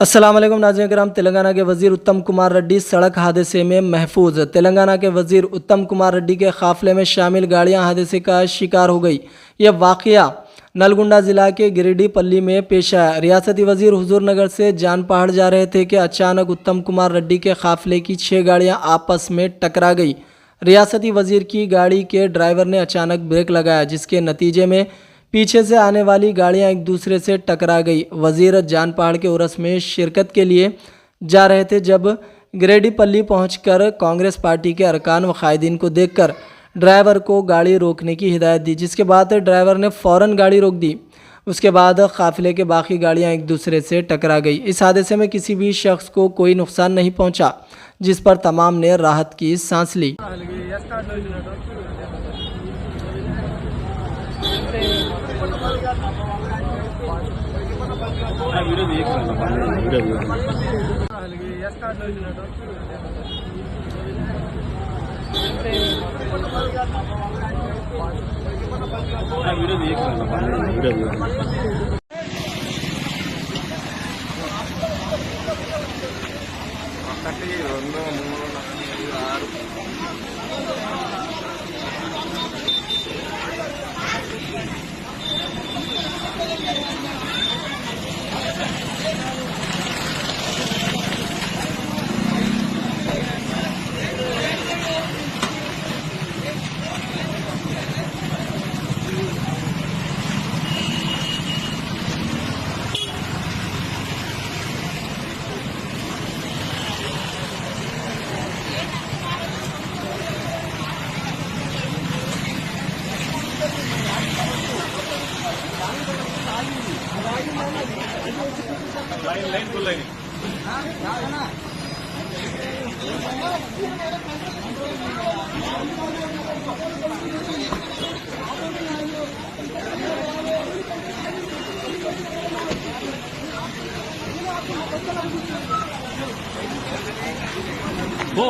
अस्सलाम वालेकुम नाज़रीन किराम। तेलंगाना के वज़ीर उत्तम कुमार रेड्डी सड़क हादसे में महफूज। तेलंगाना के वज़ीर उत्तम कुमार रेड्डी के काफ़िले में शामिल गाड़ियां हादसे का शिकार हो गई। यह वाक़या नलगुंडा ज़िला के गिरिडीह पल्ली में पेश आया। रियासती वज़ीर हुजूर नगर से जान पहाड़ जा रहे थे कि अचानक उत्तम कुमार रेड्डी के काफ़िले की 6 गाड़ियाँ आपस में टकरा गई। रियासती वज़ीर की गाड़ी के ड्राइवर ने अचानक ब्रेक लगाया, जिसके नतीजे में पीछे से आने वाली गाड़ियां एक दूसरे से टकरा गई। वज़ीर जान पहाड़ के उर्स में शिरकत के लिए जा रहे थे जब गिरिडीह पल्ली पहुंचकर कांग्रेस पार्टी के अरकान व कायदीन को देखकर ड्राइवर को गाड़ी रोकने की हिदायत दी, जिसके बाद ड्राइवर ने फ़ौरन गाड़ी रोक दी। उसके बाद काफ़िले के बाकी गाड़ियां एक दूसरे से टकरा गई। इस हादसे में किसी भी शख्स को कोई नुकसान नहीं पहुंचा, जिस पर तमाम ने राहत की सांस ली। वो